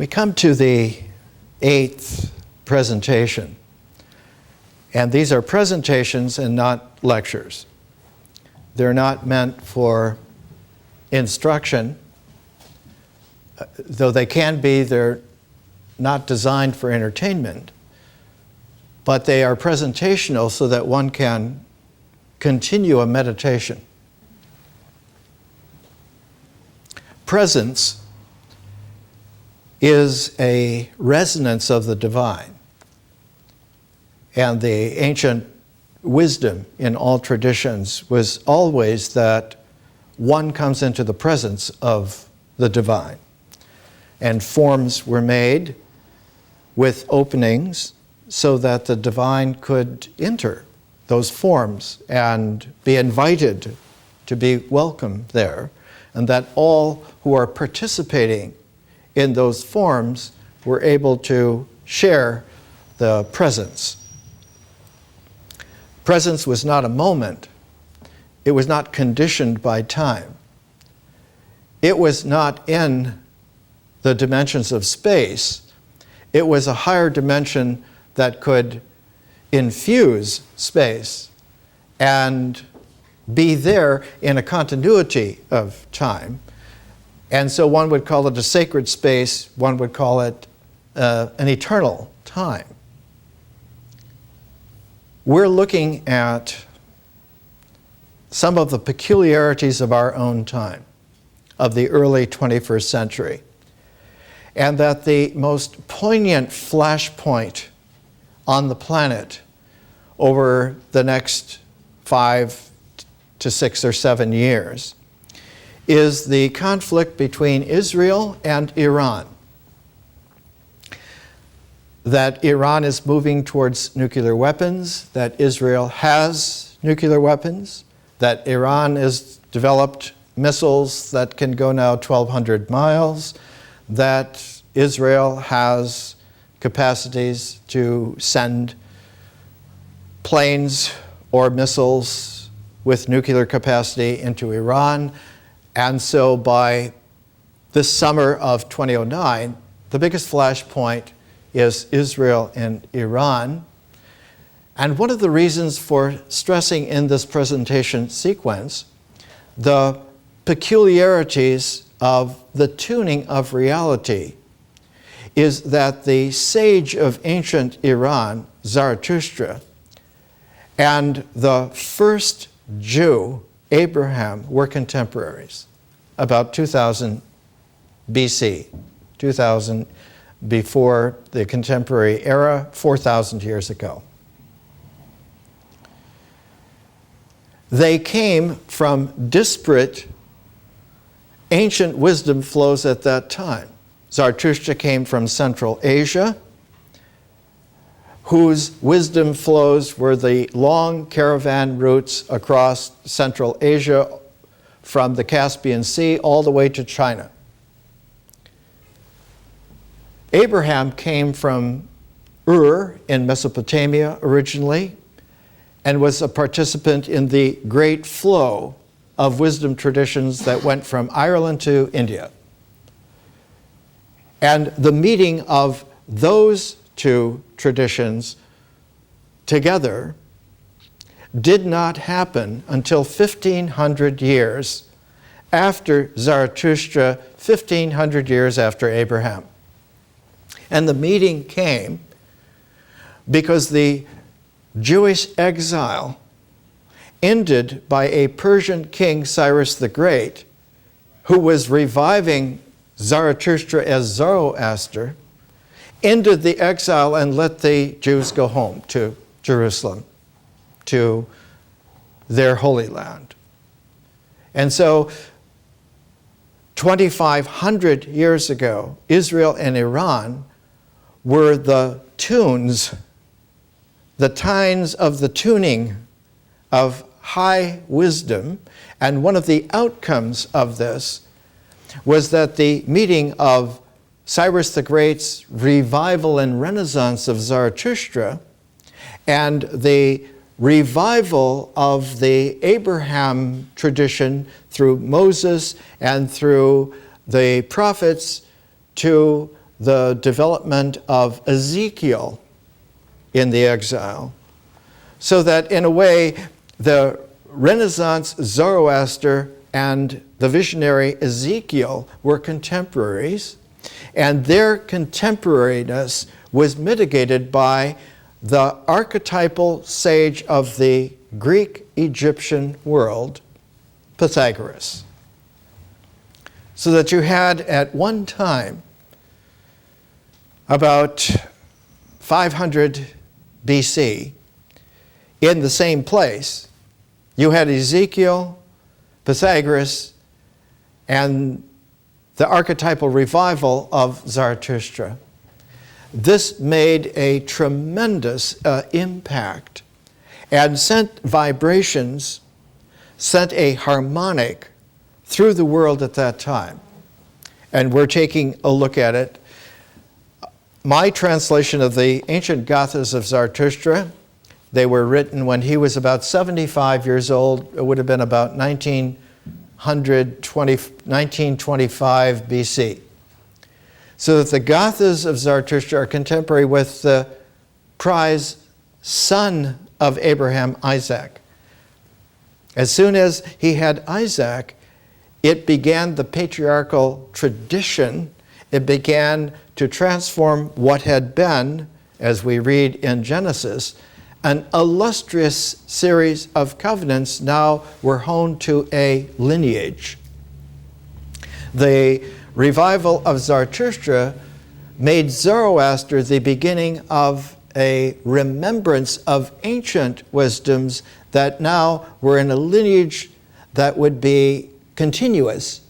come to the 8th presentation, and these are presentations and not lectures. They're not meant for instruction, though they can be. They're not designed for entertainment, but they are presentational so that one can continue a meditation. Presence is a resonance of the divine, and the ancient wisdom in all traditions was always that one comes into the presence of the divine, and forms were made with openings so that the divine could enter those forms and be invited to be welcome there, and that all who are participating in those forms were able to share the presence. Presence was not a moment. It was not conditioned by time. It was not in the dimensions of space. It was a higher dimension that could infuse space and be there in a continuity of time. And so one would call it a sacred space, one would call it an eternal time. We're looking at some of the peculiarities of our own time, of the early 21st century, and that the most poignant flashpoint on the planet over the next 5 to 6 or 7 years is the conflict between Israel and Iran. That Iran is moving towards nuclear weapons, that Israel has nuclear weapons, that Iran has developed missiles that can go now 1,200 miles, that Israel has capacities to send planes or missiles with nuclear capacity into Iran. And so by this summer of 2009, the biggest flashpoint is Israel and Iran. And one of the reasons for stressing in this presentation sequence the peculiarities of the tuning of reality is that the sage of ancient Iran, Zarathustra, and the first Jew, Abraham, were contemporaries, about 2000 BC, 2000 before the contemporary era, 4,000 years ago. They came from disparate ancient wisdom flows at that time. Zarathustra came from Central Asia, whose wisdom flows were the long caravan routes across Central Asia from the Caspian Sea all the way to China. Abraham came from Ur in Mesopotamia originally and was a participant in the great flow of wisdom traditions that went from Ireland to India. And the meeting of those two traditions together did not happen until 1,500 years after Zarathustra, 1,500 years after Abraham. And the meeting came because the Jewish exile ended by a Persian king, Cyrus the Great, who was reviving Zarathustra as Zoroaster, ended the exile and let the Jews go home to Jerusalem, to their Holy Land. And so 2,500 years ago, Israel and Iran were the tunes, the tines of the tuning of high wisdom. And one of the outcomes of this was that the meeting of Cyrus the Great's revival and renaissance of Zarathustra and the revival of the Abraham tradition through Moses and through the prophets to the development of Ezekiel in the exile, so that in a way the Renaissance Zoroaster and the visionary Ezekiel were contemporaries, and their contemporariness was mitigated by the archetypal sage of the Greek-Egyptian world, Pythagoras. So that you had at one time, about 500 BC, in the same place, you had Ezekiel, Pythagoras, and the archetypal revival of Zarathustra. This made a tremendous impact and sent vibrations, sent a harmonic through the world at that time. And we're taking a look at it. My translation of the ancient Gathas of Zarathustra, they were written when he was about 75 years old. It would have been about 1925 BC. So that the Gathas of Zarathustra are contemporary with the prize son of Abraham, Isaac. As soon as he had Isaac, it began the patriarchal tradition. It began to transform what had been, as we read in Genesis, an illustrious series of covenants now were honed to a lineage. The revival of Zarathustra made Zoroaster the beginning of a remembrance of ancient wisdoms that now were in a lineage that would be continuous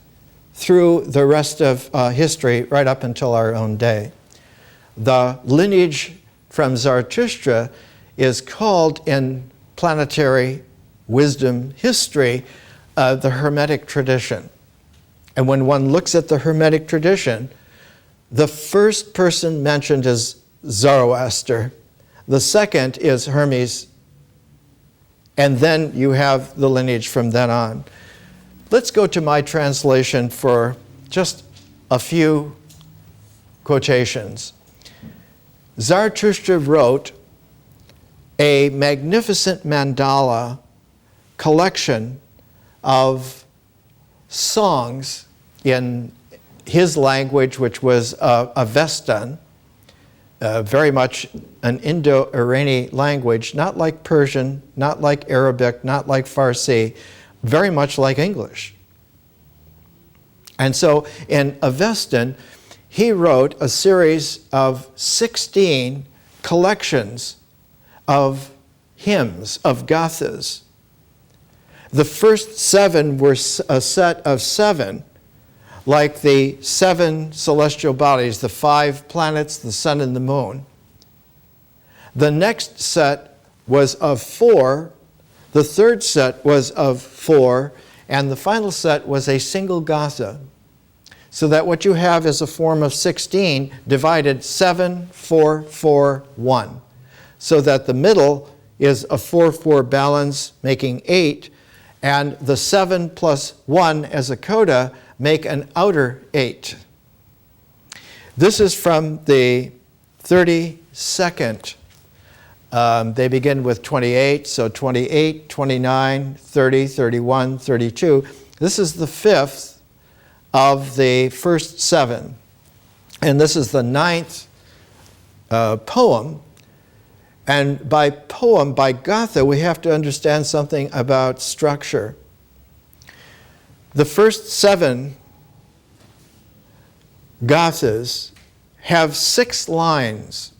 through the rest of history right up until our own day. The lineage from Zarathustra is called in planetary wisdom history the Hermetic tradition. And when one looks at the Hermetic tradition, the first person mentioned is Zoroaster. The second is Hermes. And then you have the lineage from then on. Let's go to my translation for just a few quotations. Zarathustra wrote a magnificent mandala collection of songs in his language, which was Avestan, very much an Indo-Iranian language, not like Persian, not like Arabic, not like Farsi, very much like English. And so in Avestan, he wrote a series of 16 collections of hymns, of gathas. The first 7 were a set of 7, like the 7 celestial bodies, the 5 planets, the sun and the moon. The next set was of 4, the third set was of 4, and the final set was a single gatha. So that what you have is a form of 16 divided 7, 4, 4, 1. So that the middle is a 4-4 balance, making 8, and the 7 plus 1 as a coda make an outer 8. This is from the 32nd. They begin with 28, so 28, 29, 30, 31, 32. This is the 5th of the first 7. And this is the 9th poem. And by poem, by gatha, we have to understand something about structure. The first 7 gathas have 6 lines,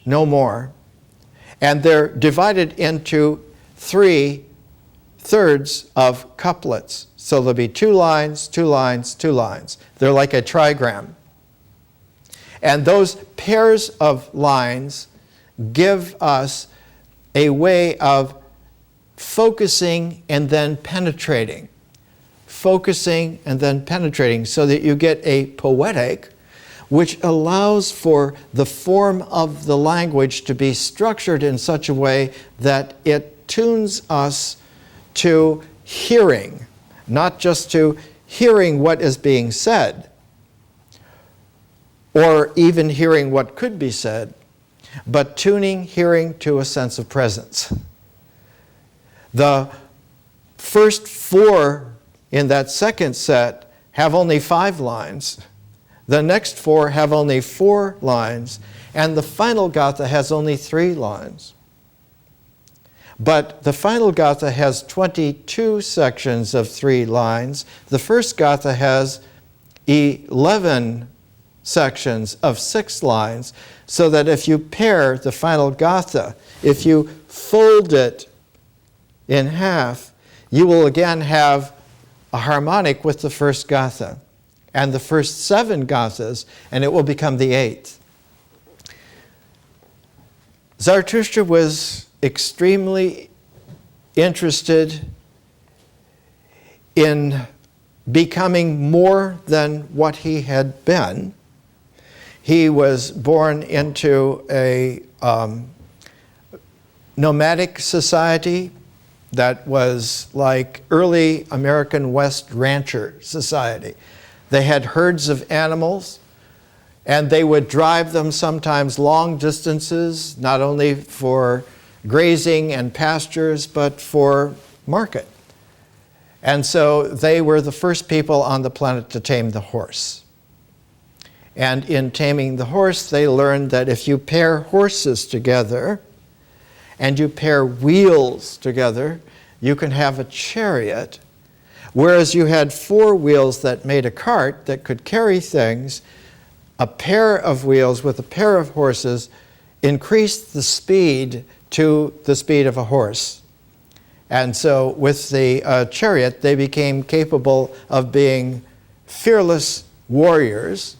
no more. And they're divided into 3/3 of couplets. So there'll be 2 lines, 2 lines, 2 lines. They're like a trigram. And those pairs of lines give us a way of focusing and then penetrating. Focusing and then penetrating, so that you get a poetic, which allows for the form of the language to be structured in such a way that it tunes us to hearing, not just to hearing what is being said, or even hearing what could be said, but tuning hearing to a sense of presence. The first 4 in that second set have only 5 lines. The next 4 have only 4 lines, and the final gatha has only 3 lines. But the final gatha has 22 sections of 3 lines. The first gatha has 11 sections of 6 lines, so that if you pair the final gatha, if you fold it in half, you will again have a harmonic with the first gatha and the first 7 gathas, and it will become the 8th. Zarathustra was extremely interested in becoming more than what he had been. He was born into a nomadic society that was like early American West rancher society. They had herds of animals, and they would drive them sometimes long distances, not only for grazing and pastures, but for market. And so they were the first people on the planet to tame the horse. And in taming the horse, they learned that if you pair horses together and you pair wheels together, you can have a chariot. Whereas you had 4 wheels that made a cart that could carry things, a pair of wheels with a pair of horses increased the speed to the speed of a horse. And so with the chariot, they became capable of being fearless warriors.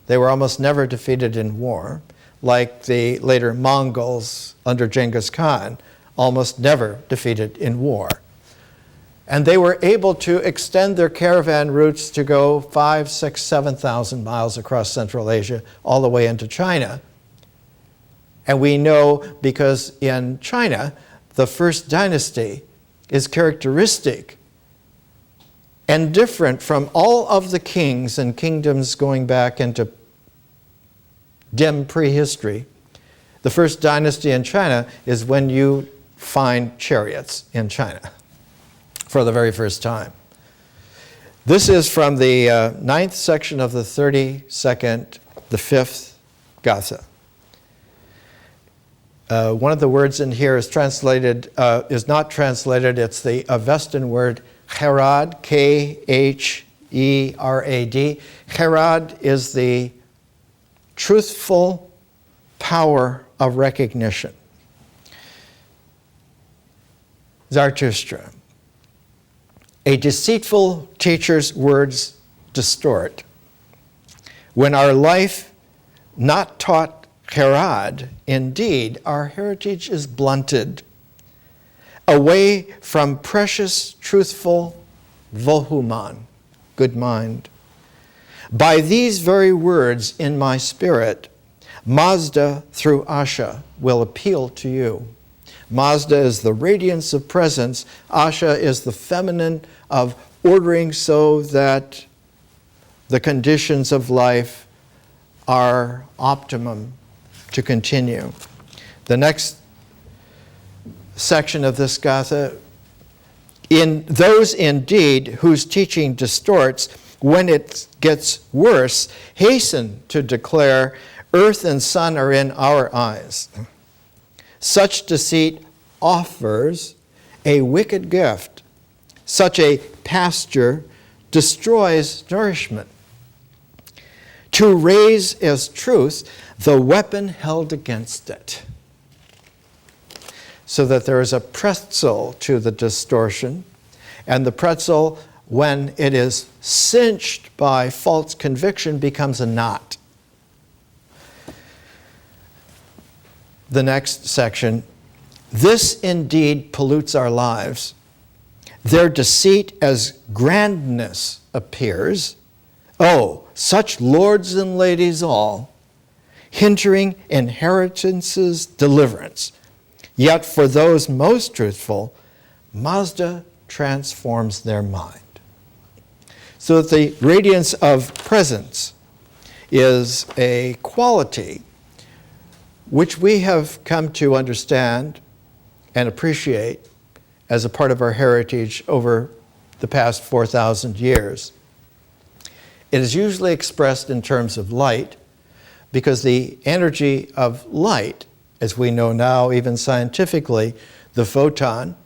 They were almost never defeated in war, like the later Mongols under Genghis Khan, almost never defeated in war. And they were able to extend their caravan routes to go 5,000, 6,000, 7,000 miles across Central Asia, all the way into China. And we know because in China, the first dynasty is characteristic and different from all of the kings and kingdoms going back into dim prehistory. The first dynasty in China is when you find chariots in China for the very first time. This is from the 9th section of the 32nd, the 5th gatha. One of the words in here is translated, is not translated. It's the Avestan word Kherad, K-H-E-R-A-D. Kherad is the truthful power of recognition. Zarathustra. A deceitful teacher's words distort. When our life not taught Kherad, indeed, our heritage is blunted. Away from precious, truthful Vohuman, good mind. By these very words in my spirit, Mazda through Asha will appeal to you. Mazda is the radiance of presence. Asha is the feminine of ordering so that the conditions of life are optimum to continue. The next section of this gatha, in those indeed whose teaching distorts, when it gets worse, hasten to declare, earth and sun are in our eyes. Such deceit offers a wicked gift. Such a pasture destroys nourishment. To raise as truth the weapon held against it. So that there is a pretzel to the distortion, and the pretzel, when it is cinched by false conviction, becomes a knot. The next section, this indeed pollutes our lives. Their deceit as grandness appears. Oh, such lords and ladies all, hindering inheritance's deliverance. Yet for those most truthful, Mazda transforms their mind. So that the radiance of presence is a quality which we have come to understand and appreciate as a part of our heritage over the past 4,000 years. It is usually expressed in terms of light because the energy of light, as we know now, even scientifically, the photon,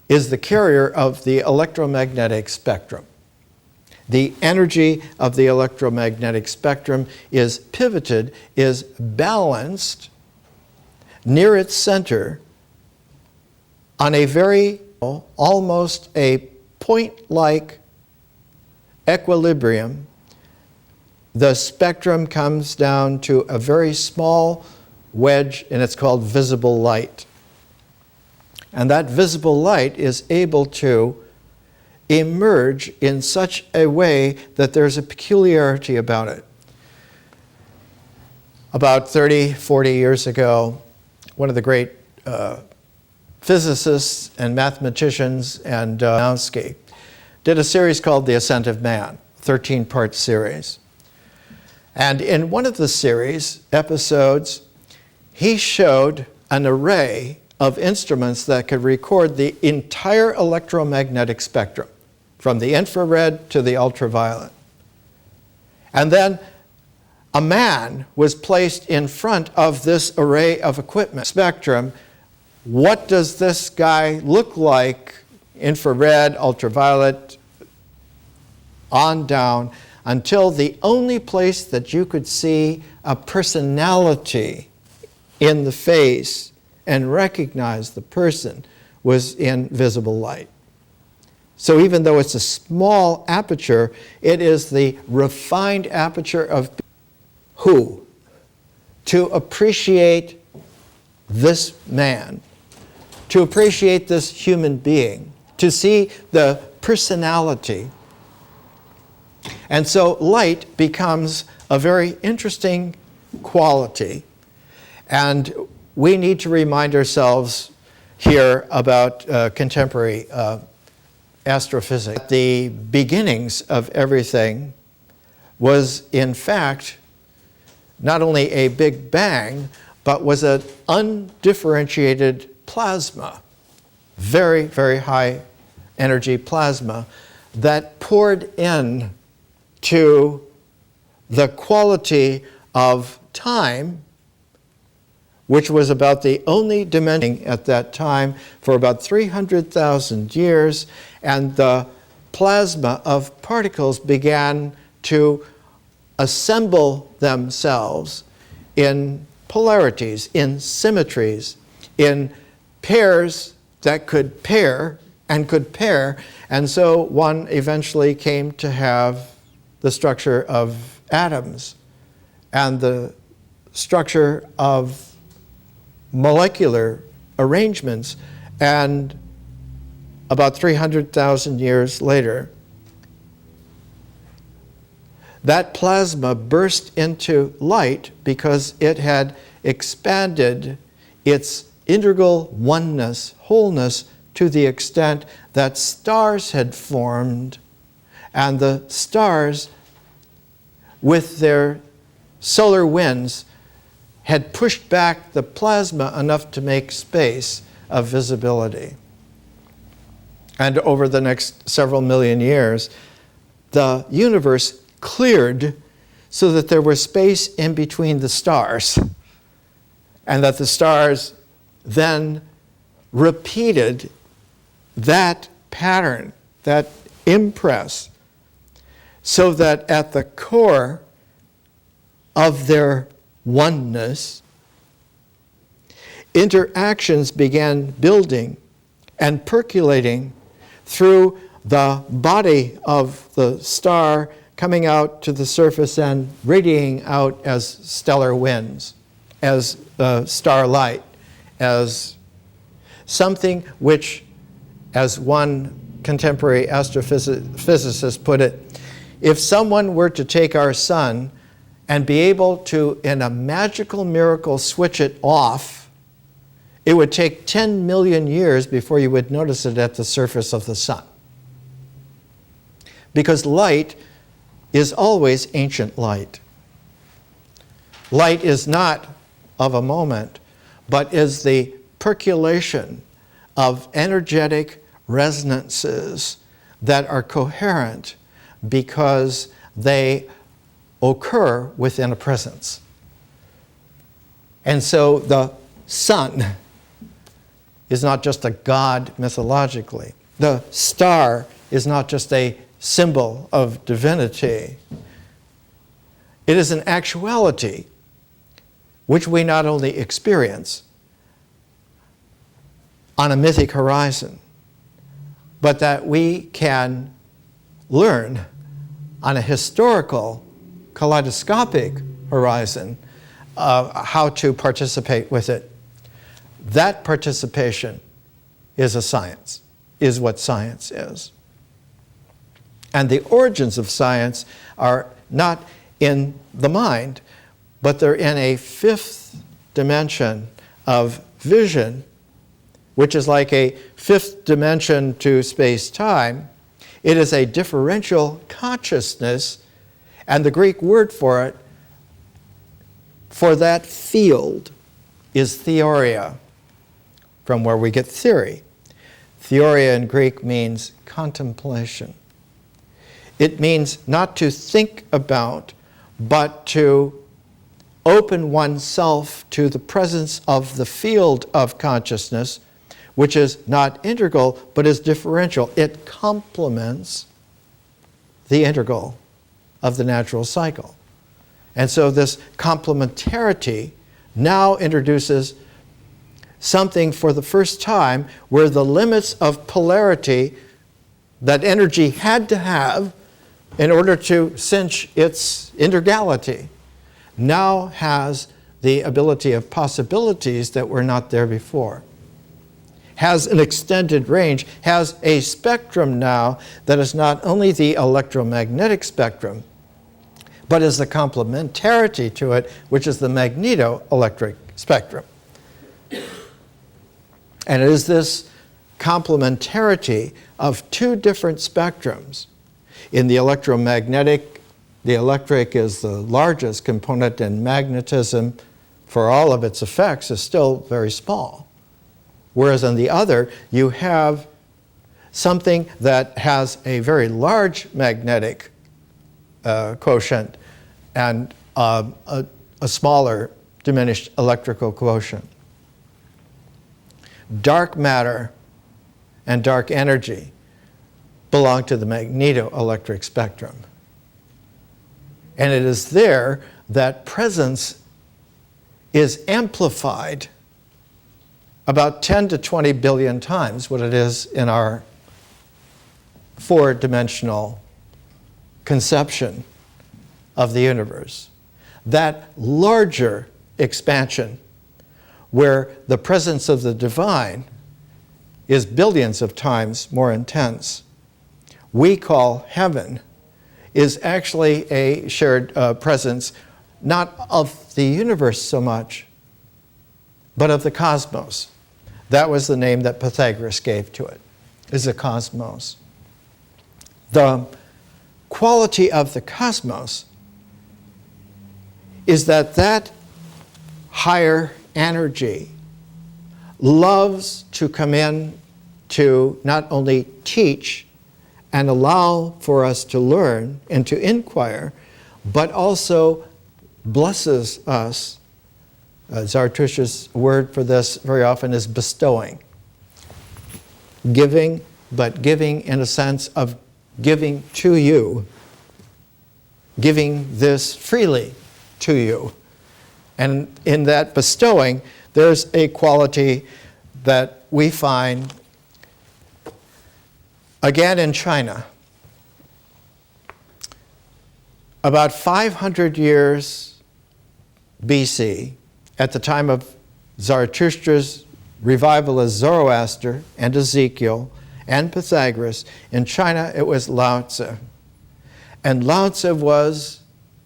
is the carrier of the electromagnetic spectrum. The energy of the electromagnetic spectrum is pivoted, is balanced near its center on a very, almost a point-like equilibrium. The spectrum comes down to a very small wedge, and it's called visible light. And that visible light is able to emerge in such a way that there's a peculiarity about it. About 30, 40 years ago, one of the great physicists and mathematicians and Nowski did a series called The Ascent of Man, 13-part series. And in one of the series episodes, he showed an array of instruments that could record the entire electromagnetic spectrum, from the infrared to the ultraviolet. And then a man was placed in front of this array of equipment spectrum. What does this guy look like? Infrared, ultraviolet, on down, until the only place that you could see a personality in the face and recognize the person was in visible light. So even though it's a small aperture, it is the refined aperture of who? To appreciate this man, to appreciate this human being, to see the personality. And so light becomes a very interesting quality. And we need to remind ourselves here about contemporary astrophysics. The beginnings of everything was, in fact, not only a Big Bang, but was an undifferentiated plasma, very, very high energy plasma that poured in to the quality of time, which was about the only dimension at that time for about 300,000 years, and the plasma of particles began to assemble themselves in polarities, in symmetries, in pairs that could pair and could pair, and so one eventually came to have the structure of atoms and the structure of molecular arrangements, and about 300,000 years later, that plasma burst into light because it had expanded its integral oneness, wholeness, to the extent that stars had formed, and the stars, with their solar winds, had pushed back the plasma enough to make space of visibility. And over the next several million years, the universe cleared so that there was space in between the stars, and that the stars then repeated that pattern, that impress, so that at the core of their oneness, interactions began building and percolating through the body of the star, coming out to the surface and radiating out as stellar winds, as starlight, as something which, as one contemporary astrophysicist put it, if someone were to take our sun and be able to, in a magical miracle, switch it off, it would take 10 million years before you would notice it at the surface of the sun. Because light is always ancient light. Light is not of a moment, but is the percolation of energetic resonances that are coherent because they occur within a presence. And so the sun is not just a god mythologically. The star is not just a symbol of divinity. It is an actuality which we not only experience on a mythic horizon, but that we can learn on a historical, kaleidoscopic horizon how to participate with it. That participation is a science, is what science is. And the origins of science are not in the mind, but they're in a fifth dimension of vision, which is like a fifth dimension to space-time. It is a differential consciousness, and the Greek word for it, for that field, is theoria, from where we get theory. Theoria in Greek means contemplation. It means not to think about, but to open oneself to the presence of the field of consciousness, which is not integral, but is differential. It complements the integral of the natural cycle. And so this complementarity now introduces something for the first time where the limits of polarity that energy had to have in order to cinch its integrality now has the ability of possibilities that were not there before. Has an extended range, has a spectrum now that is not only the electromagnetic spectrum, but is the complementarity to it, which is the magnetoelectric spectrum. And it is this complementarity of two different spectrums. In the electromagnetic, the electric is the largest component, and magnetism, for all of its effects, is still very small. Whereas on the other, you have something that has a very large magnetic quotient and a smaller diminished electrical quotient. Dark matter and dark energy belong to the magnetoelectric spectrum. And it is there that presence is amplified about 10 to 20 billion times what it is in our four-dimensional conception of the universe. That larger expansion, where the presence of the divine is billions of times more intense, we call heaven, is actually a shared presence, not of the universe so much, but of the cosmos. That was the name that Pythagoras gave to it, is the cosmos. The quality of the cosmos is that that higher energy loves to come in to not only teach and allow for us to learn and to inquire, but also blesses us. Zarathustra's word for this very often is bestowing. Giving, but giving in a sense of giving to you, giving this freely to you. And in that bestowing, there's a quality that we find again in China. About 500 years BC, at the time of Zarathustra's revival as Zoroaster and Ezekiel and Pythagoras, in China it was Lao Tzu. And Lao Tzu was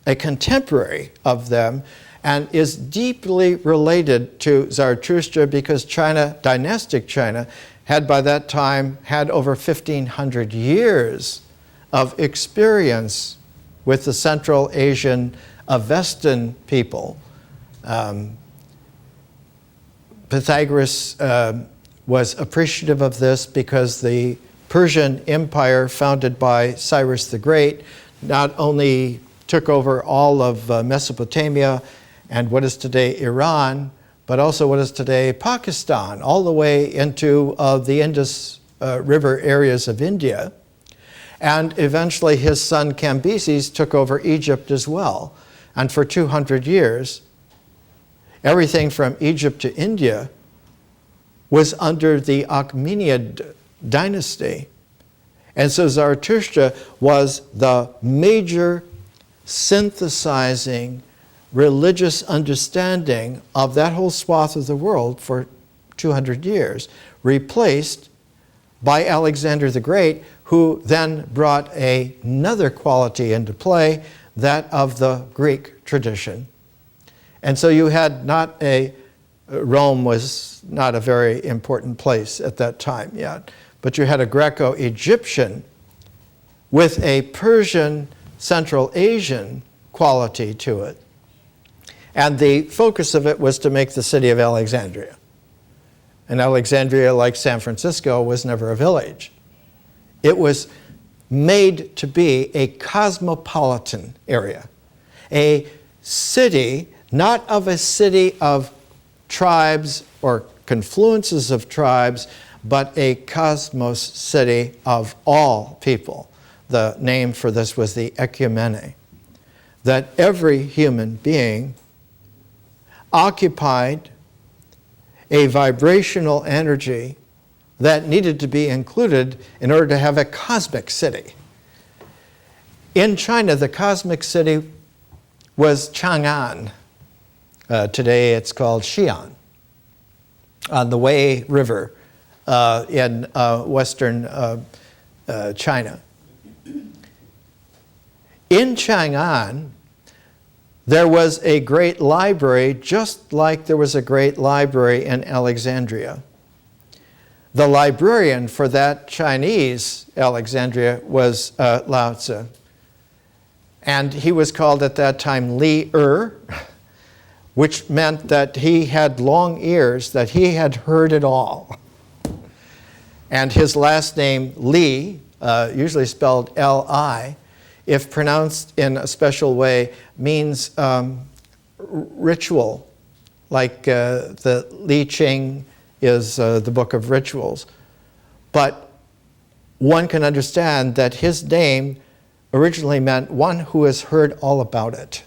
a contemporary of them and is deeply related to Zarathustra because China, dynastic China, had by that time had over 1,500 years of experience with the Central Asian Avestan people Pythagoras was appreciative of this because the Persian Empire, founded by Cyrus the Great, not only took over all of Mesopotamia and what is today Iran, but also what is today Pakistan, all the way into the Indus River areas of India. And eventually his son Cambyses took over Egypt as well. And for 200 years, everything from Egypt to India was under the Achaemenid dynasty. And so Zarathustra was the major synthesizing religious understanding of that whole swath of the world for 200 years, replaced by Alexander the Great, who then brought another quality into play, that of the Greek tradition. And so you had Rome was not a very important place at that time yet, but you had a Greco-Egyptian with a Persian Central Asian quality to it. And the focus of it was to make the city of Alexandria. And Alexandria, like San Francisco, was never a village. It was made to be a cosmopolitan area, a city, not of a city of tribes or confluences of tribes, but a cosmos city of all people. The name for this was the ecumene, that every human being occupied a vibrational energy that needed to be included in order to have a cosmic city. In China, the cosmic city was Chang'an. Today it's called Xi'an, on the Wei River in western China. In Chang'an, there was a great library, just like there was a great library in Alexandria. The librarian for that Chinese Alexandria was Lao Tzu. And he was called at that time Li Er, which meant that he had long ears, that he had heard it all. And his last name, Li, usually spelled L-I, if pronounced in a special way, means ritual, like the Li Ching is the book of rituals. But one can understand that his name originally meant one who has heard all about it,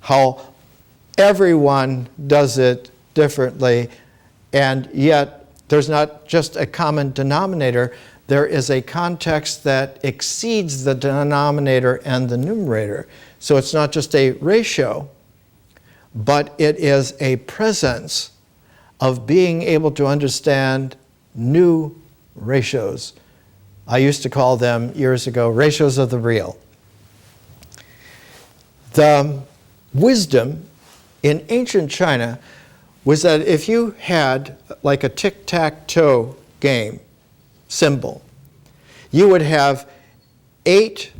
how everyone does it differently, and yet there's not just a common denominator, there is a context that exceeds the denominator and the numerator. So it's not just a ratio, but it is a presence of being able to understand new ratios. I used to call them years ago ratios of the real. The wisdom in ancient China was that if you had like a tic-tac-toe game symbol, you would have 8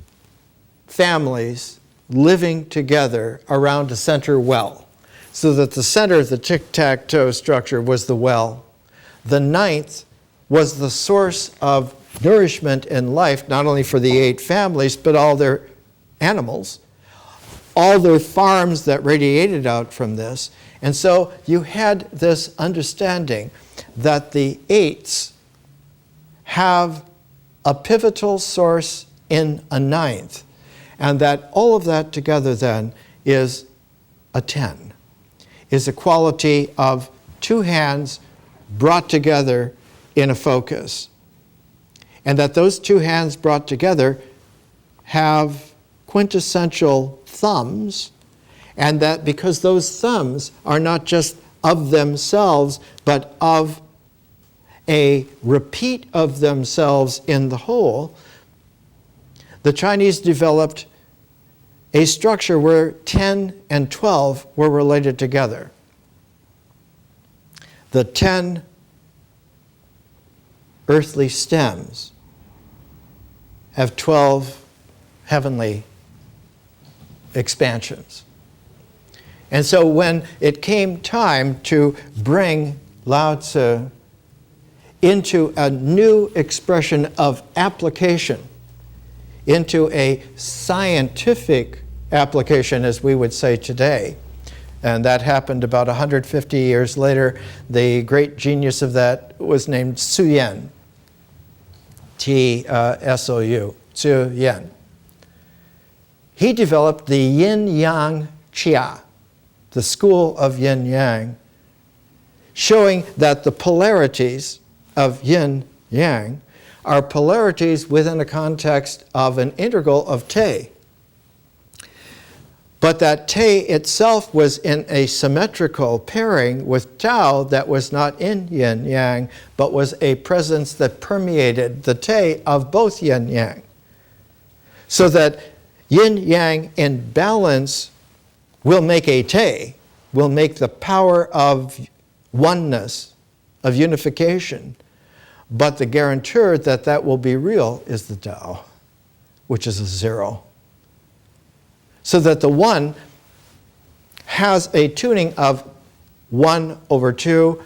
families living together around a center well, so that the center of the tic-tac-toe structure was the well. The 9th was the source of nourishment and life, not only for the 8 families, but all their animals, all their farms that radiated out from this. And so you had this understanding that the 8s have a pivotal source in a 9th, and that all of that together then is a 10, is a quality of 2 hands brought together in a focus. And that those 2 hands brought together have quintessential thumbs, and that because those thumbs are not just of themselves, but of a repeat of themselves in the whole, the Chinese developed a structure where 10 and 12 were related together. The 10 earthly stems have 12 heavenly expansions. And so when it came time to bring Lao Tzu into a new expression of application, into a scientific application, as we would say today, and that happened about 150 years later. The great genius of that was named Tzu Yen, T-S-O-U, Tzu Yen. He developed the yin-yang chia, the school of yin-yang, showing that the polarities of yin-yang are polarities within a context of an integral of te. But that te itself was in a symmetrical pairing with Tao that was not in yin-yang, but was a presence that permeated the te of both yin-yang. So that yin-yang in balance will make a te, will make the power of oneness, of unification. But the guarantor that that will be real is the Tao, which is a zero. So that the one has a tuning of 1/2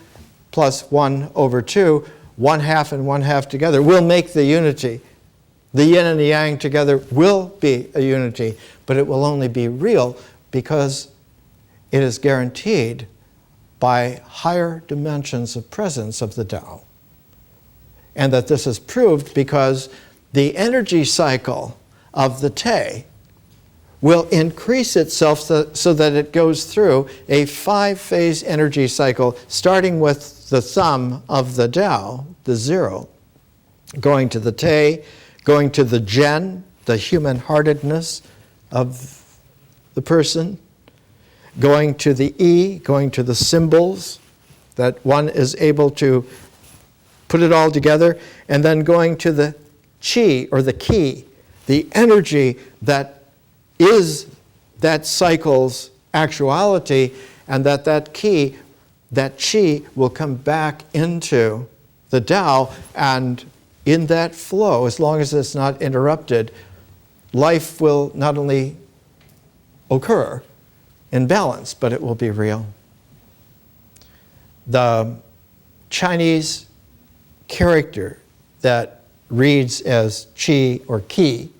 plus 1/2, 1/2 and 1/2 together will make the unity. The yin and the yang together will be a unity, but it will only be real because it is guaranteed by higher dimensions of presence of the Tao. And that this is proved because the energy cycle of the te will increase itself so that it goes through a 5-phase energy cycle, starting with the thumb of the Tao, the zero, going to the te, going to the gen, the human-heartedness of the person, going to the e, going to the symbols, that one is able to put it all together, and then going to the chi, or the ki, the energy that is that cycle's actuality, and that ki, that chi, will come back into the Tao, and in that flow, as long as it's not interrupted, life will not only occur in balance, but it will be real. The Chinese character that reads as chi or ki,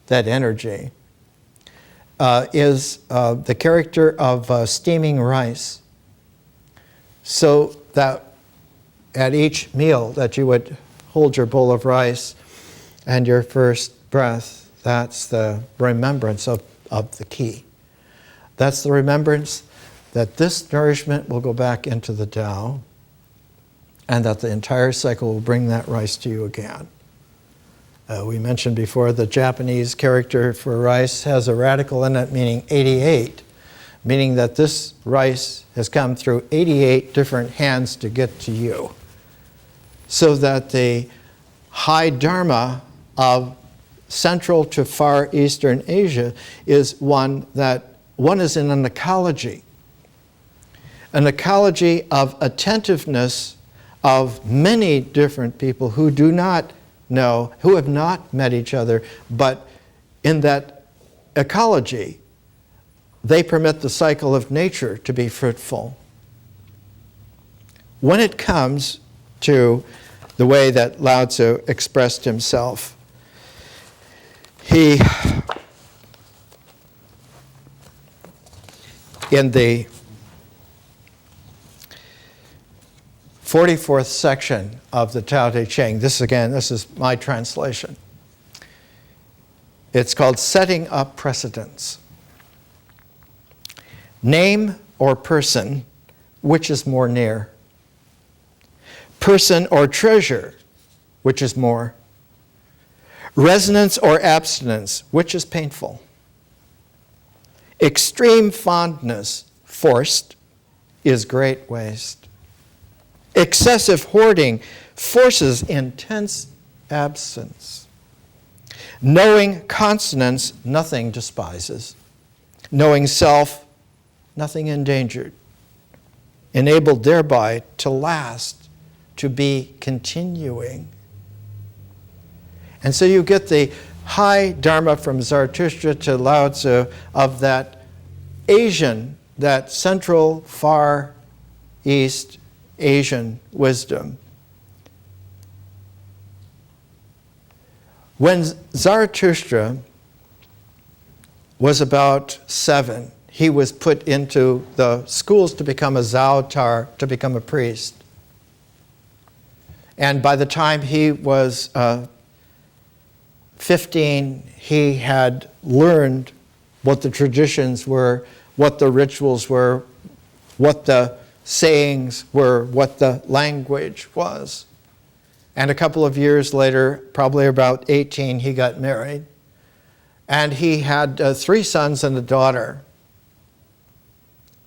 that energy, is the character of steaming rice. So that at each meal that you would hold your bowl of rice and your first breath, that's the remembrance of the ki. That's the remembrance that this nourishment will go back into the Tao, and that the entire cycle will bring that rice to you again. We mentioned before the Japanese character for rice has a radical in it meaning 88, meaning that this rice has come through 88 different hands to get to you. So that the high dharma of Central to Far Eastern Asia is one is in an ecology of attentiveness of many different people who do not know, who have not met each other, but in that ecology, they permit the cycle of nature to be fruitful. When it comes to the way that Lao Tzu expressed himself, he, in the 44th section of the Tao Te Ching, this is my translation. It's called Setting Up Precedents. Name or person, which is more near? Person or treasure, which is more? Resonance or abstinence, which is painful? Extreme fondness, forced, is great waste. Excessive hoarding forces intense absence. Knowing consonance, nothing despises. Knowing self, nothing endangered. Enabled thereby to last, to be continuing. And so you get the high dharma from Zarathustra to Lao Tzu of that Asian that Central Far East Asian wisdom. When Zarathustra was about 7, he was put into the schools to become a Zautar, to become a priest. And by the time he was 15, he had learned what the traditions were, what the rituals were, what the sayings were, what the language was. And a couple of years later, probably about 18, he got married. And he had 3 sons and a daughter.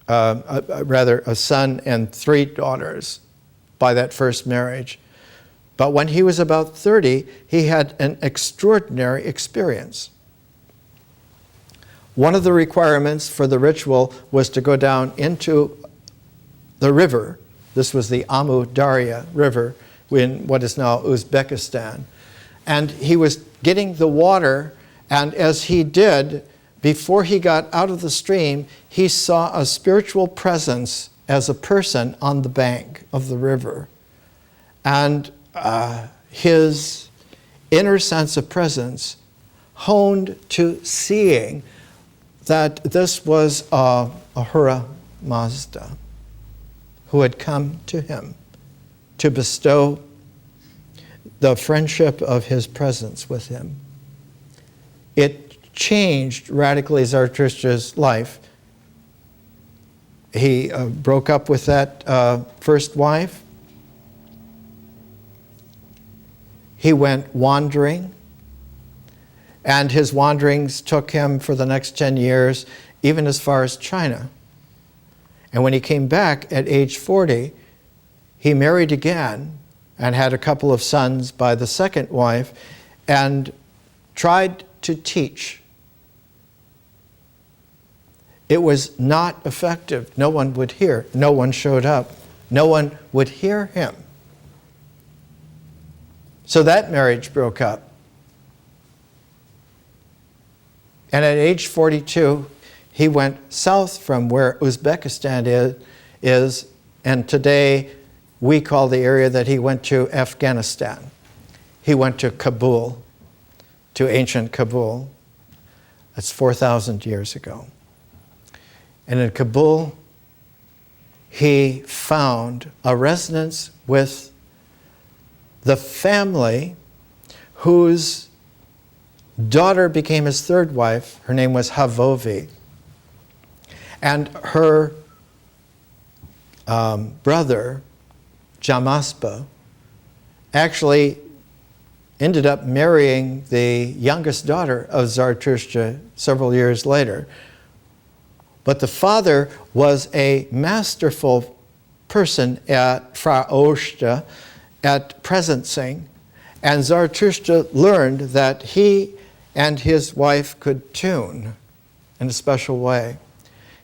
Rather, a son and 3 daughters by that first marriage. But when he was about 30, he had an extraordinary experience. One of the requirements for the ritual was to go down into the river. This was the Amu Darya River in what is now Uzbekistan. And he was getting the water, and as he did, before he got out of the stream, he saw a spiritual presence as a person on the bank of the river. And his inner sense of presence honed to seeing that this was Ahura Mazda who had come to him to bestow the friendship of his presence with him. It changed radically Zarathustra's life. He broke up with that first wife. He went wandering, and his wanderings took him for the next 10 years, even as far as China. And when he came back at age 40, he married again and had a couple of sons by the second wife and tried to teach. It was not effective. No one would hear. No one showed up. No one would hear him. So that marriage broke up. And at age 42, he went south from where Uzbekistan is, and today we call the area that he went to Afghanistan. He went to Kabul, to ancient Kabul. That's 4,000 years ago. And in Kabul, he found a resonance with the family whose daughter became his third wife. Her name was Havovi. And her brother, Jamaspa, actually ended up marrying the youngest daughter of Zarathustra several years later. But the father was a masterful person at Fraoshta, at presencing, and Zarathustra learned that he and his wife could tune in a special way.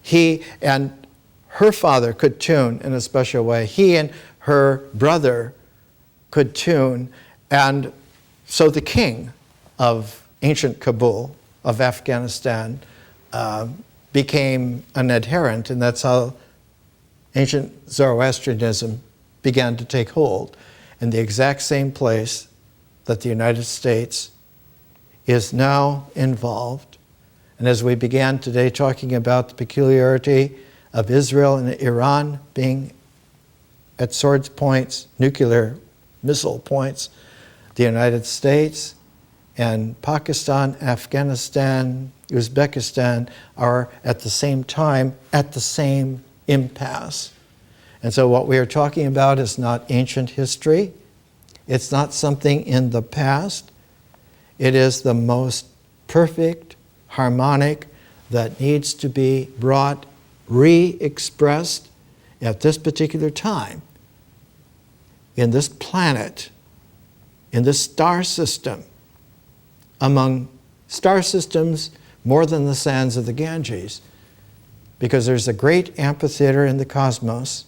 He and her father could tune in a special way. He and her brother could tune. And so the king of ancient Kabul, of Afghanistan, became an adherent, and that's how ancient Zoroastrianism began to take hold. In the exact same place that the United States is now involved. And as we began today talking about the peculiarity of Israel and Iran being at swords points, nuclear missile points, the United States and Pakistan, Afghanistan, Uzbekistan are at the same time at the same impasse. And so what we are talking about is not ancient history. It's not something in the past. It is the most perfect harmonic that needs to be brought, re-expressed at this particular time in this planet, in this star system, among star systems more than the sands of the Ganges, because there's a great amphitheater in the cosmos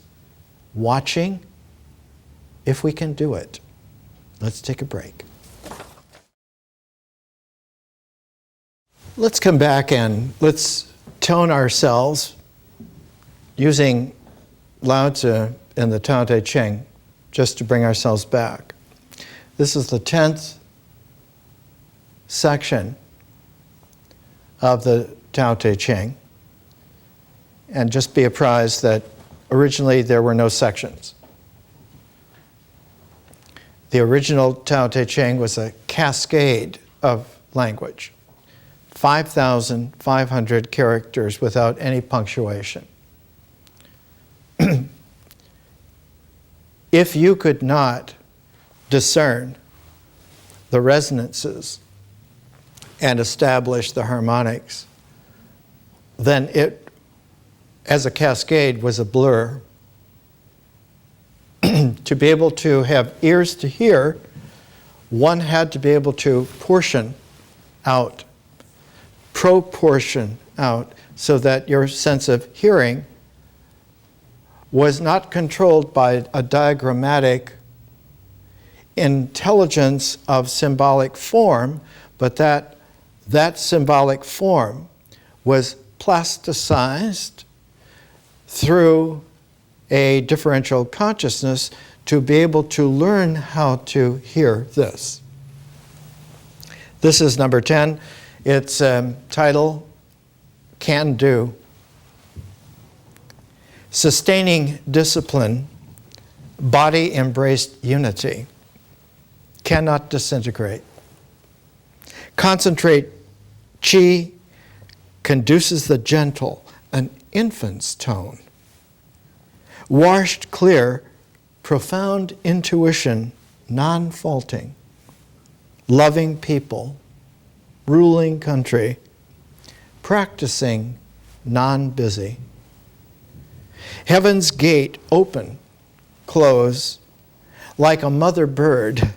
watching if we can do it. Let's take a break. Let's come back and let's tone ourselves using Lao Tzu in the Tao Te Ching, just to bring ourselves back. This is the 10th section of the Tao Te Ching. And just be apprised that originally there were no sections. The original Tao Te Ching was a cascade of language, 5,500 characters without any punctuation. If you could not discern the resonances and establish the harmonics, then it, as a cascade, was a blur. To be able to have ears to hear, one had to be able to portion out, proportion out, so that your sense of hearing was not controlled by a diagrammatic intelligence of symbolic form, but that symbolic form was plasticized through a differential consciousness to be able to learn how to hear this. This is number 10. Its title, Can Do. Sustaining discipline, body-embraced unity, cannot disintegrate. Concentrate chi conduces the gentle, an infant's tone. Washed clear, profound intuition, non-faulting. Loving people, ruling country, practicing, non-busy. Heaven's gate open, close, like a mother bird.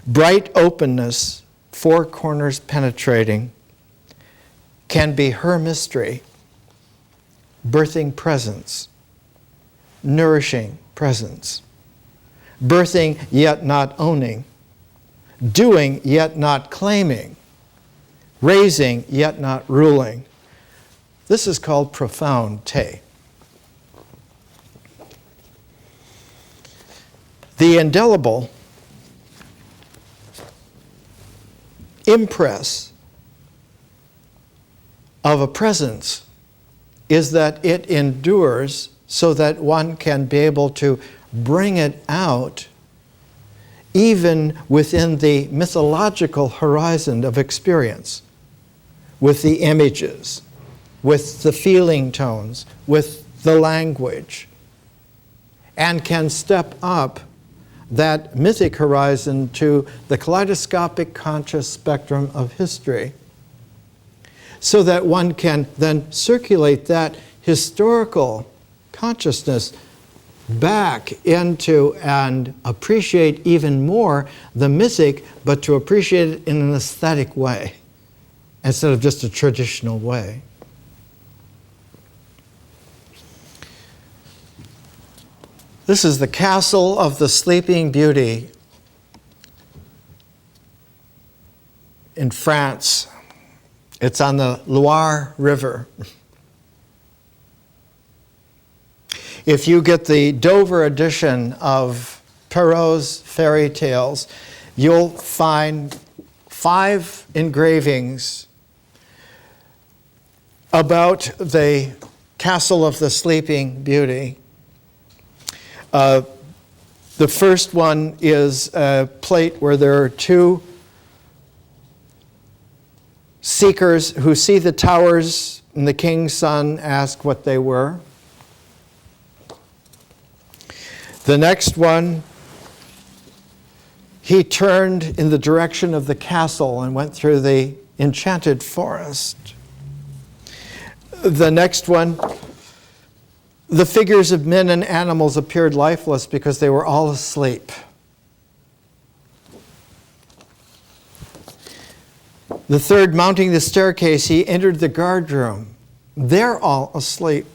Bright openness, four corners penetrating, can be her mystery, birthing presence, nourishing presence, birthing yet not owning, doing yet not claiming, raising yet not ruling. This is called profound te. The indelible impress of a presence is that it endures so that one can be able to bring it out even within the mythological horizon of experience, with the images, with the feeling tones, with the language, and can step up that mythic horizon to the kaleidoscopic conscious spectrum of history, so that one can then circulate that historical consciousness back into and appreciate even more the mythic, but to appreciate it in an aesthetic way instead of just a traditional way. This is the castle of the Sleeping Beauty in France. It's on the Loire River. If you get the Dover edition of Perrault's fairy tales, you'll find 5 engravings about the castle of the Sleeping Beauty. The first one is a plate where there are 2 seekers who see the towers, and the king's son ask what they were. The next one, he turned in the direction of the castle and went through the enchanted forest. The next one, the figures of men and animals appeared lifeless because they were all asleep. The third, mounting the staircase, he entered the guardroom. They're all asleep.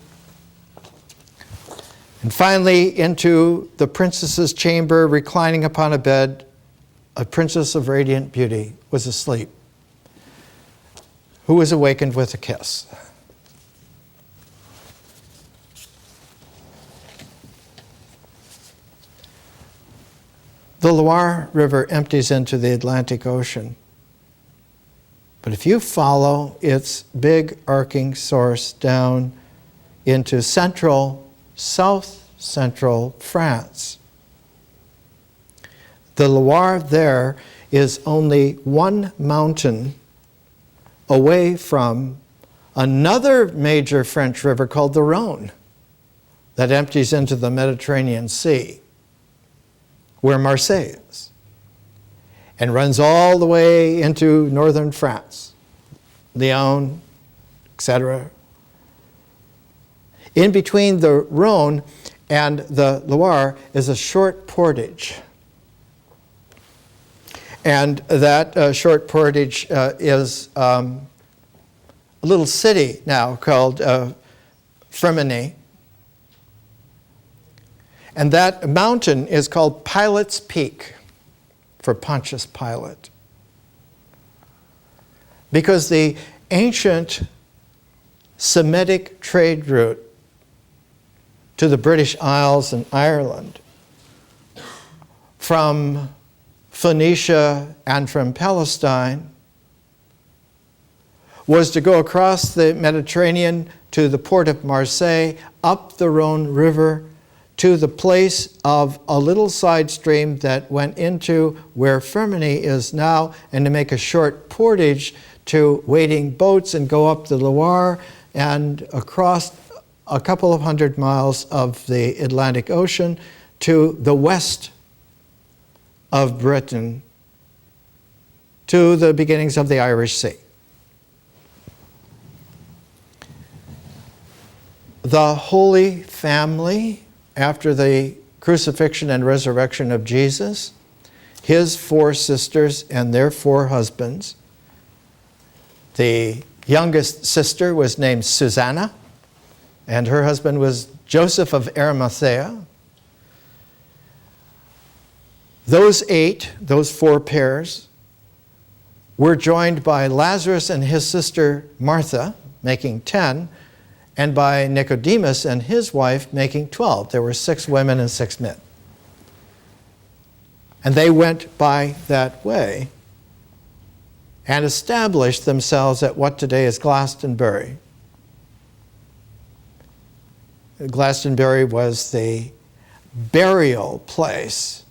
And finally, into the princess's chamber, reclining upon a bed, a princess of radiant beauty was asleep, who was awakened with a kiss. The Loire River empties into the Atlantic Ocean. But if you follow its big arcing source down into south central France, the Loire there is only one mountain away from another major French river called the Rhone that empties into the Mediterranean Sea, where Marseille is, and runs all the way into northern France, Lyon, etc. In between the Rhone and the Loire is a short portage. And that short portage is a little city now called Firminy. And that mountain is called Pilate's Peak for Pontius Pilate. Because the ancient Semitic trade route to the British Isles and Ireland from Phoenicia and from Palestine was to go across the Mediterranean to the port of Marseille, up the Rhone River, to the place of a little side stream that went into where Firminy is now, and to make a short portage to waiting boats and go up the Loire and across a couple of 100 miles of the Atlantic Ocean to the west of Britain, to the beginnings of the Irish Sea. The Holy Family, after the crucifixion and resurrection of Jesus, his 4 sisters and their 4 husbands. The youngest sister was named Susanna, and her husband was Joseph of Arimathea. Those 4 pairs, were joined by Lazarus and his sister Martha, making 10, and by Nicodemus and his wife, making 12. There were 6 women and 6 men. And they went by that way and established themselves at what today is Glastonbury. Glastonbury was the burial place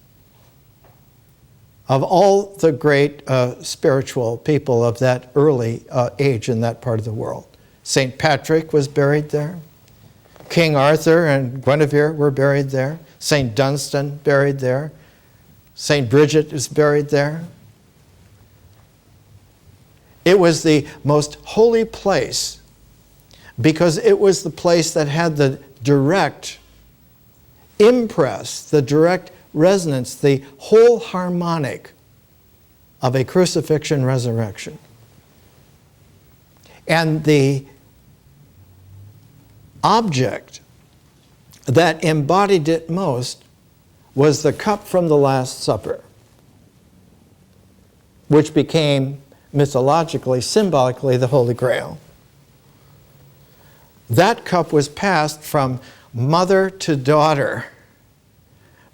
of all the great spiritual people of that early age in that part of the world. St. Patrick was buried there. King Arthur and Guinevere were buried there. St. Dunstan buried there. St. Bridget is buried there. It was the most holy place because it was the place that had the direct impress, the direct resonance, the whole harmonic of a crucifixion resurrection. And the object that embodied it most was the cup from the Last Supper, which became mythologically, symbolically, the Holy Grail. That cup was passed from mother to daughter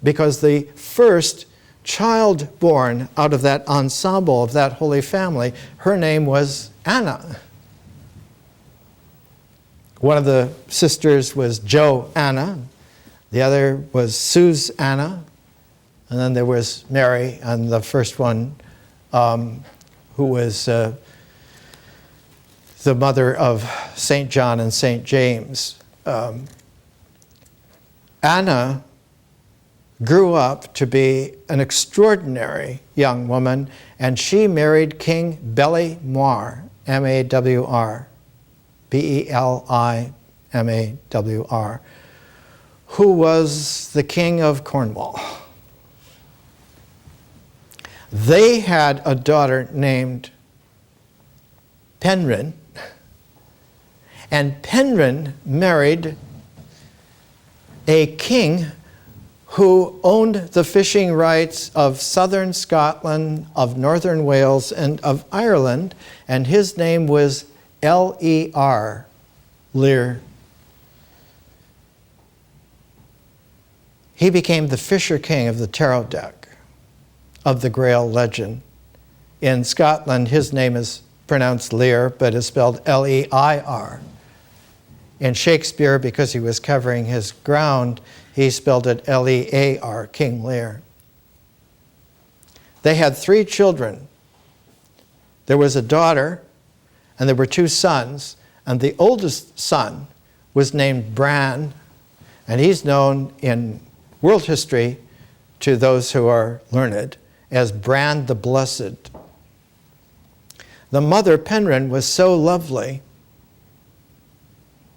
because the first child born out of that ensemble, of that Holy Family, her name was Anna. One of the sisters was Joanna, the other was Susanna, and then there was Mary, and the first one who was the mother of St. John and St. James. Anna grew up to be an extraordinary young woman, and she married King Belimawr, M-A-W-R, B-E-L-I-M-A-W-R, who was the king of Cornwall. They had a daughter named Penrhyn, and Penrhyn married a king who owned the fishing rights of southern Scotland, of northern Wales, and of Ireland, and his name was L-E-R, Lear. He became the fisher king of the tarot deck. of the Grail legend. In Scotland, his name is pronounced Lear, but is spelled L-E-I-R. In Shakespeare, because he was covering his ground, he spelled it L-E-A-R, King Lear. They had 3 children. There was a daughter, and there were 2 sons, and the oldest son was named Bran, and he's known in world history to those who are learned as Bran the Blessed. The mother, Penrhyn, was so lovely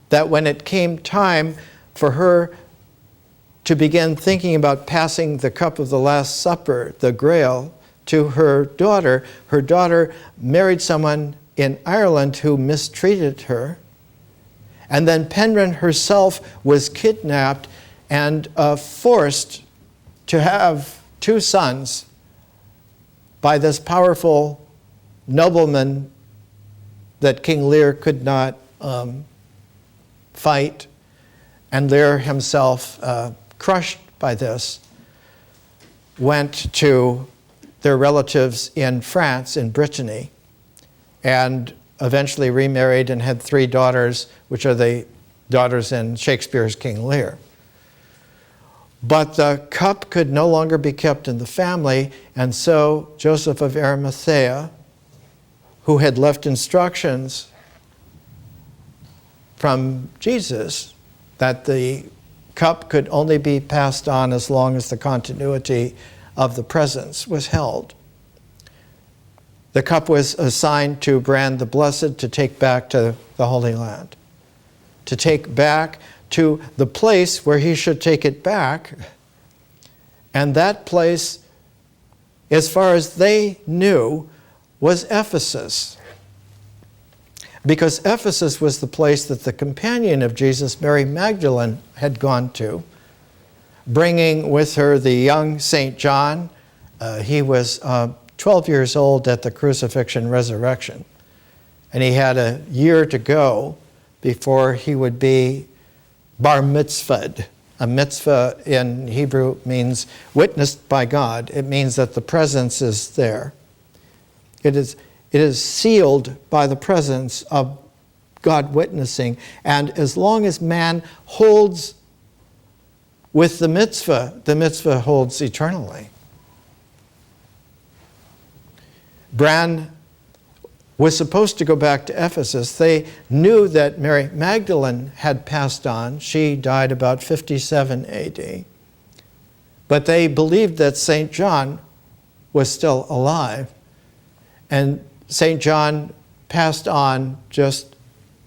that when it came time for her to begin thinking about passing the cup of the Last Supper, the Grail, to her daughter married someone in Ireland who mistreated her. And then Penrhyn herself was kidnapped and forced to have 2 sons by this powerful nobleman that King Lear could not fight. And Lear himself, crushed by this, went to their relatives in France, in Brittany, and eventually remarried and had 3 daughters, which are the daughters in Shakespeare's King Lear. But the cup could no longer be kept in the family, and so Joseph of Arimathea, who had left instructions from Jesus that the cup could only be passed on as long as the continuity of the presence was held. The cup was assigned to Bran the Blessed to take back to the Holy Land, to take back to the place where he should take it back. And that place, as far as they knew, was Ephesus. Because Ephesus was the place that the companion of Jesus, Mary Magdalene, had gone to, bringing with her the young St. John. He was 12 years old at the crucifixion resurrection. And he had a year to go before he would be bar mitzvahed. A mitzvah in Hebrew means witnessed by God. It means that the presence is there. It is sealed by the presence of God witnessing. And as long as man holds with the mitzvah holds eternally. Bran was supposed to go back to Ephesus. They knew that Mary Magdalene had passed on. She died about 57 AD. But they believed that St. John was still alive. And St. John passed on just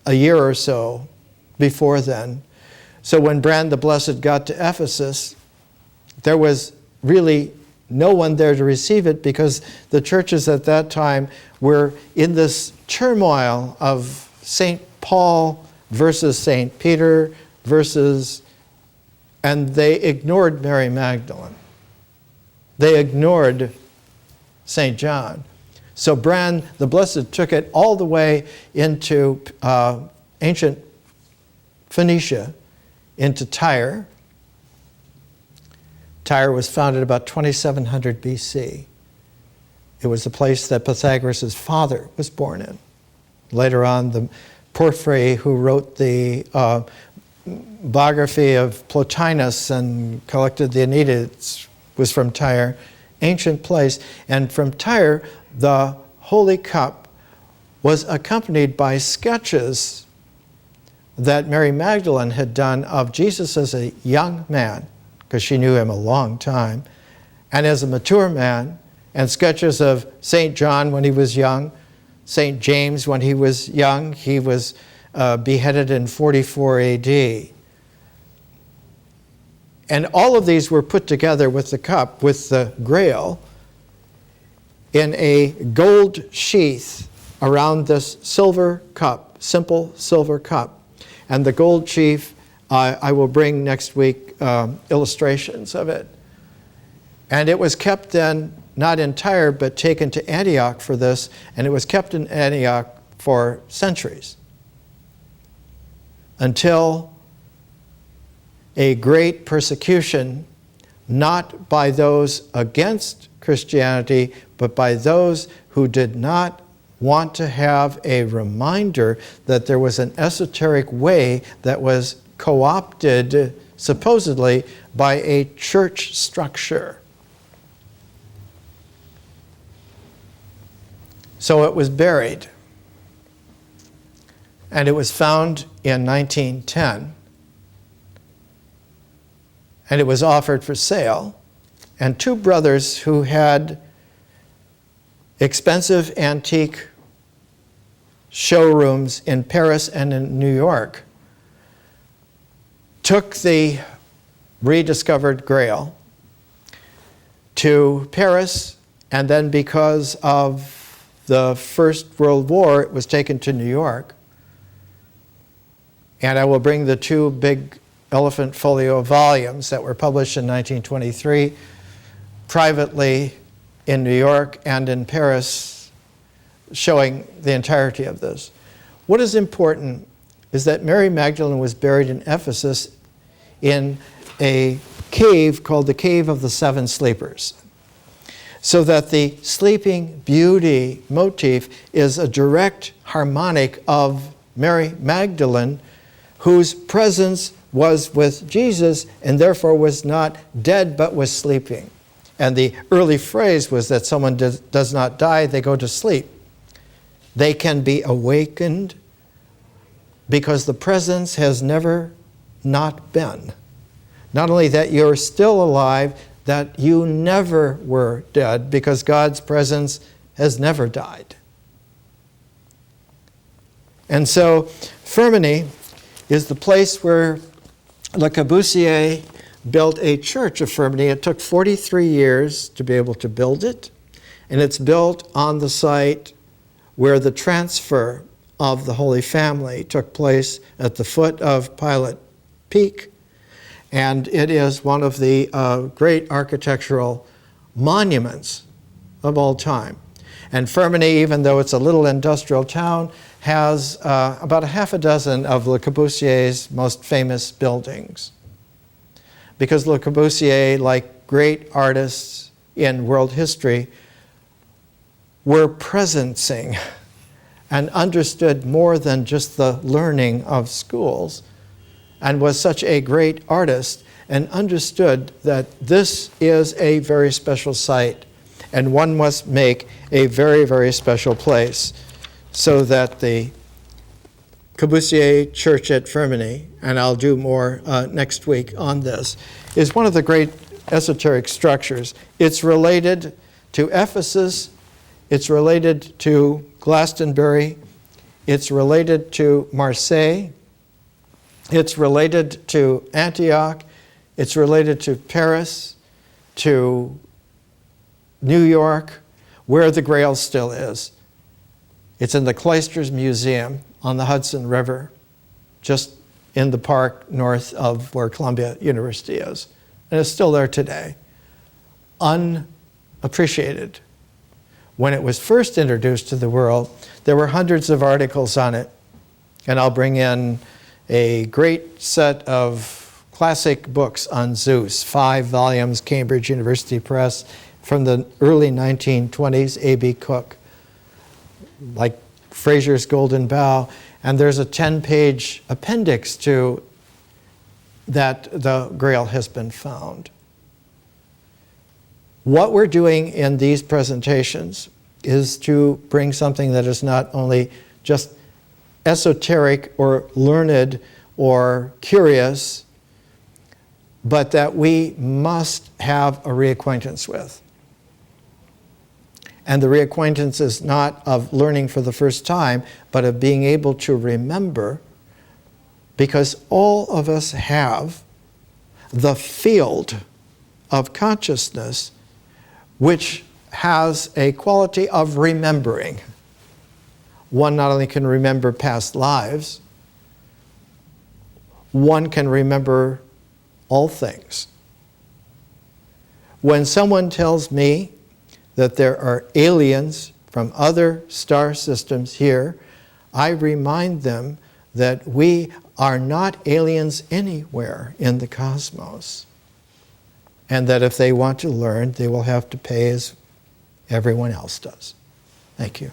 a year or so before then. So when Bran the Blessed got to Ephesus, there was really no one there to receive it because the churches at that time were in this turmoil of St. Paul versus St. Peter and they ignored Mary Magdalene. They ignored St. John. So Bran the Blessed took it all the way into ancient Phoenicia, into Tyre. Tyre was founded about 2700 BC. It was the place that Pythagoras' father was born in. Later on, the Porphyry, who wrote the biography of Plotinus and collected the Aeneid, was from Tyre, ancient place. And from Tyre, the Holy Cup was accompanied by sketches that Mary Magdalene had done of Jesus as a young man, because she knew him a long time, and as a mature man, and sketches of St. John when he was young, St. James when he was young. He was beheaded in 44 AD. And all of these were put together with the cup, with the Grail, in a gold sheath around this silver cup, simple silver cup. And the gold sheath, I will bring next week illustrations of it. And it was kept then, not in Tyre, but taken to Antioch for this, and it was kept in Antioch for centuries until a great persecution, not by those against Christianity, but by those who did not want to have a reminder that there was an esoteric way that was co-opted, supposedly, by a church structure. So it was buried. And it was found in 1910. And it was offered for sale. And two brothers who had expensive antique showrooms in Paris and in New York took the rediscovered Grail to Paris, and then because of the First World War, it was taken to New York. And I will bring the two big elephant folio volumes that were published in 1923 privately in New York and in Paris, showing the entirety of this. What is important is that Mary Magdalene was buried in Ephesus in a cave called the Cave of the Seven Sleepers. So that the Sleeping Beauty motif is a direct harmonic of Mary Magdalene, whose presence was with Jesus and therefore was not dead but was sleeping. And the early phrase was that someone does not die, they go to sleep. They can be awakened because the presence has never not been. Not only that you're still alive, that you never were dead because God's presence has never died. And so Firminy is the place where Le Corbusier built a church of Firminy. It took 43 years to be able to build it, and it's built on the site where the transfer of the Holy Family took place at the foot of Pilot Peak, and it is one of the great architectural monuments of all time. And Firminy, even though it's a little industrial town, has about a half a dozen of Le Corbusier's most famous buildings. Because Le Corbusier, like great artists in world history, were presencing and understood more than just the learning of schools, and was such a great artist and understood that this is a very special site and one must make a very, very special place, so that the Corbusier Church at Firminy, and I'll do more next week on this, is one of the great esoteric structures. It's related to Ephesus, it's related to Glastonbury, it's related to Marseille, it's related to Antioch, it's related to Paris, to New York, where the Grail still is. It's in the Cloisters Museum on the Hudson River, just in the park north of where Columbia University is. And it's still there today, unappreciated. When it was first introduced to the world, there were hundreds of articles on it. And I'll bring in a great set of classic books on Zeus, 5 volumes, Cambridge University Press, from the early 1920s, A.B. Cook, like Fraser's Golden Bough. And there's a 10-page appendix to that the Grail has been found. What we're doing in these presentations is to bring something that is not only just esoteric or learned or curious, but that we must have a reacquaintance with. And the reacquaintance is not of learning for the first time, but of being able to remember, because all of us have the field of consciousness which has a quality of remembering. One not only can remember past lives, one can remember all things. When someone tells me that there are aliens from other star systems here, I remind them that we are not aliens anywhere in the cosmos. and that if they want to learn, they will have to pay as everyone else does. Thank you.